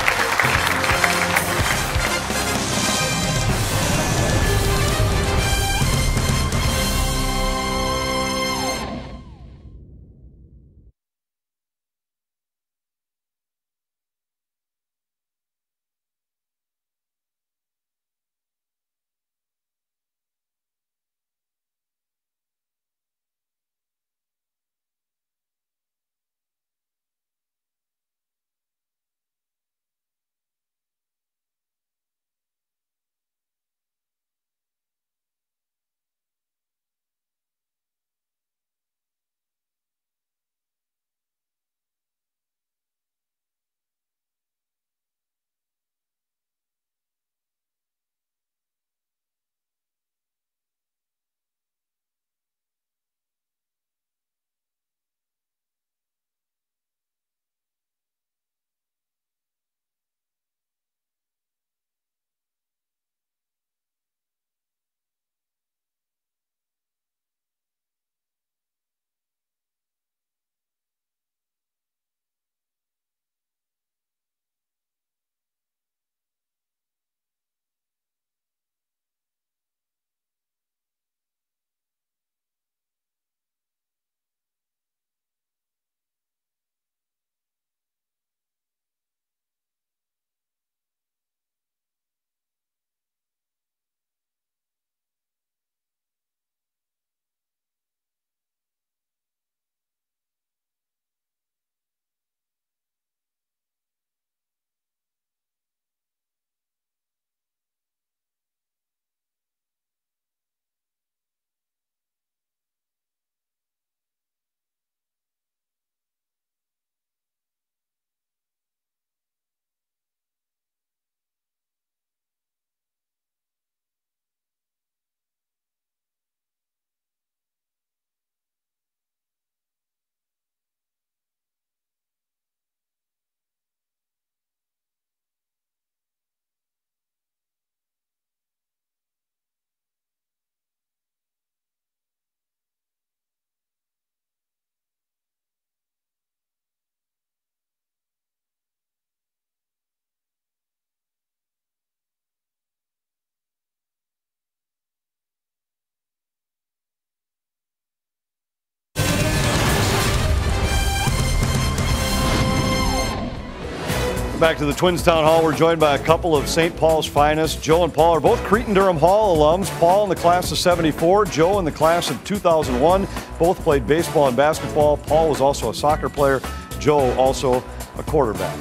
Back to the Twins Town Hall. We're joined by a couple of St. Paul's finest. Joe and Paul are both Cretin-Durham Hall alums. Paul in the class of '74, Joe in the class of 2001. Both played baseball and basketball. Paul was also a soccer player. Joe also a quarterback.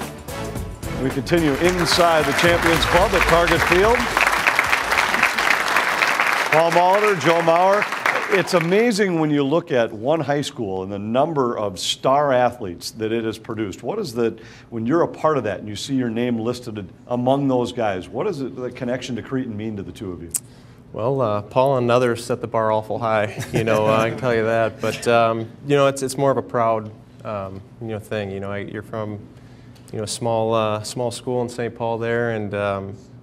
We continue inside the Champions Club at Target Field. Paul Molitor, Joe Mauer. It's amazing when you look at one high school and the number of star athletes that it has produced. What is that, when you're a part of that and you see your name listed among those guys, what does the connection to Cretin mean to the two of you? Well, Paul and others set the bar awful high, you know, I can tell you that. But, you know, it's more of a proud, you know, thing. You know, you're from, you know, a small school in St. Paul there, and,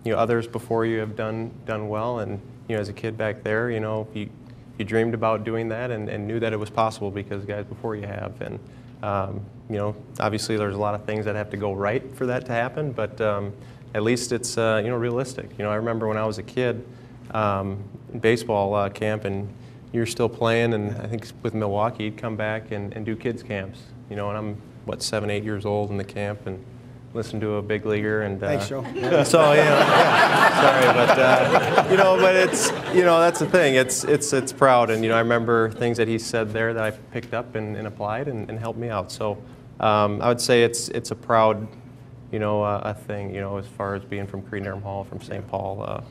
you know, others before you have done well. And, you know, as a kid back there, you know, you dreamed about doing that and knew that it was possible because guys before you have. And, you know, obviously there's a lot of things that have to go right for that to happen, but at least it's, you know, realistic. You know, I remember when I was a kid in baseball camp and you're still playing, and I think with Milwaukee, you'd come back and do kids camps, you know, and 7, 8 years old in the camp and listened to a big leaguer. And Thanks, Joe. So sorry, but it's that's the thing. It's proud, and I remember things that he said there that I picked up and applied and helped me out. So I would say it's a proud a thing as far as being from Cretin-Derham Hall, from St. Paul,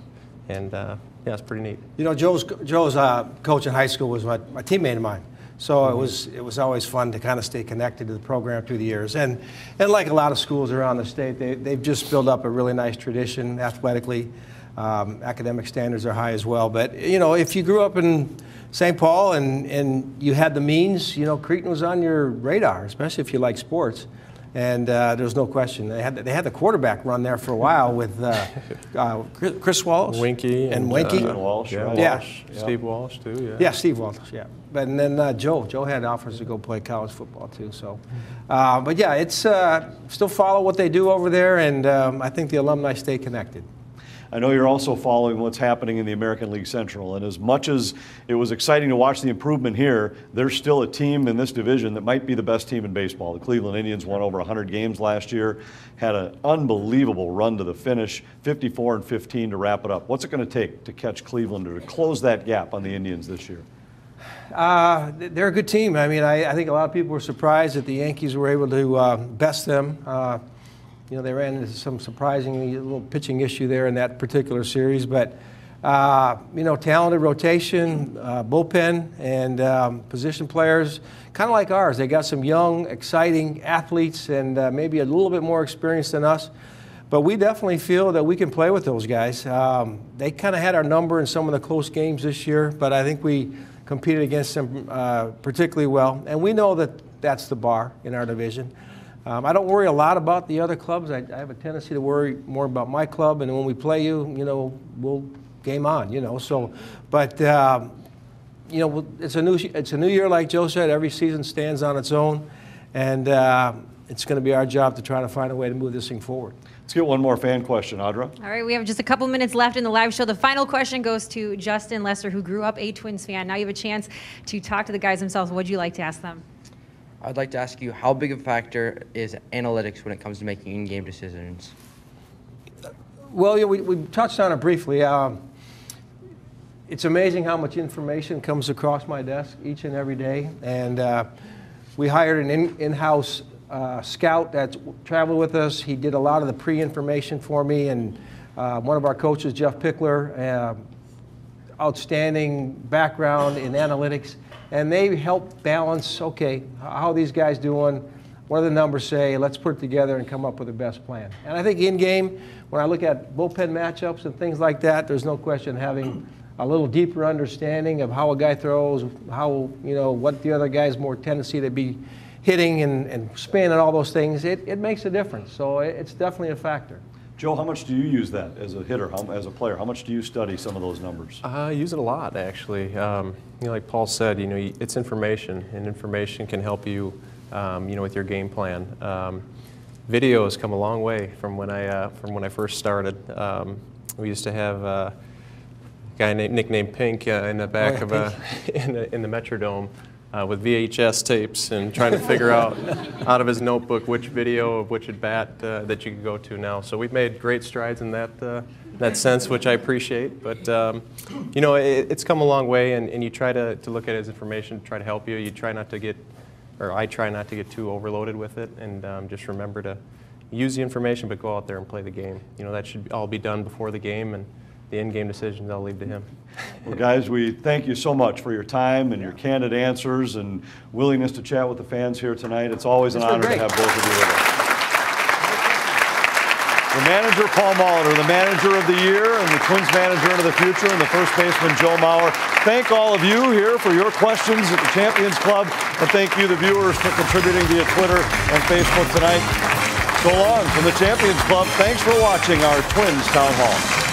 and yeah, it's pretty neat. Joe's coach in high school was my teammate of mine. So it was always fun to kind of stay connected to the program through the years. And like a lot of schools around the state, they've just built up a really nice tradition athletically. Academic standards are high as well. But, if you grew up in St. Paul and you had the means, Cretin was on your radar, especially if you like sports. And there's no question. They had the quarterback run there for a while with Chris Wallace. Winky. And Winky. Walsh. Yeah, Right? Walsh. Steve Walsh, too. Yeah. Yeah, Steve Walsh, yeah. But and then Joe had offers to go play college football too. So, but yeah, it's still follow what they do over there, and I think the alumni stay connected. I know you're also following what's happening in the American League Central, and as much as it was exciting to watch the improvement here, there's still a team in this division that might be the best team in baseball. The Cleveland Indians won over 100 games last year, had an unbelievable run to the finish, 54-15 to wrap it up. What's it going to take to catch Cleveland or to close that gap on the Indians this year? They're a good team. I mean, I think a lot of people were surprised that the Yankees were able to best them. They ran into some surprisingly little pitching issue there in that particular series. But, talented rotation, bullpen, and position players, kind of like ours. They got some young, exciting athletes and maybe a little bit more experience than us. But we definitely feel that we can play with those guys. They kind of had our number in some of the close games this year, but I think we competed against them particularly well. And we know that that's the bar in our division. I don't worry a lot about the other clubs. I have a tendency to worry more about my club, and when we play you, we'll game on, So, but it's a new year, like Joe said. Every season stands on its own, and it's going to be our job to try to find a way to move this thing forward. Let's get one more fan question, Audra. All right, we have just a couple minutes left in the live show. The final question goes to Justin Lester, who grew up a Twins fan. Now you have a chance to talk to the guys themselves. What would you like to ask them? I'd like to ask you, how big a factor is analytics when it comes to making in-game decisions? Well, we touched on it briefly. It's amazing how much information comes across my desk each and every day. And we hired an in-house scout that traveled with us. He did a lot of the pre-information for me. And one of our coaches, Jeff Pickler, outstanding background in analytics. And they help balance, okay, how are these guys doing? What do the numbers say? Let's put it together and come up with the best plan. And I think in-game, when I look at bullpen matchups and things like that, there's no question having a little deeper understanding of how a guy throws, how, what the other guy's more tendency to be hitting and spin and all those things, it makes a difference. So it's definitely a factor. Joe, how much do you use that as a hitter, as a player? How much do you study some of those numbers? I use it a lot, actually. Like Paul said, it's information, and information can help you, with your game plan. Video has come a long way from when I first started. We used to have a guy nicknamed Pink in the back of in the Metrodome. With VHS tapes and trying to figure out of his notebook which video of which at bat that you can go to now. So we've made great strides in that sense, which I appreciate. But it's come a long way, and you try to look at it as information, try to help you. You try not to get, or I try not to get too overloaded with it, and just remember to use the information, but go out there and play the game. That should all be done before the game, and the in-game decisions I'll leave to him. Well, guys, we thank you so much for your time and your candid answers and willingness to chat with the fans here tonight. It's always an honor to have both of you with us. The manager, Paul Molitor, the manager of the year and the Twins manager into the future, and the first baseman, Joe Mauer. Thank all of you here for your questions at the Champions Club, and thank you, the viewers, for contributing via Twitter and Facebook tonight. So long from the Champions Club. Thanks for watching our Twins Town Hall.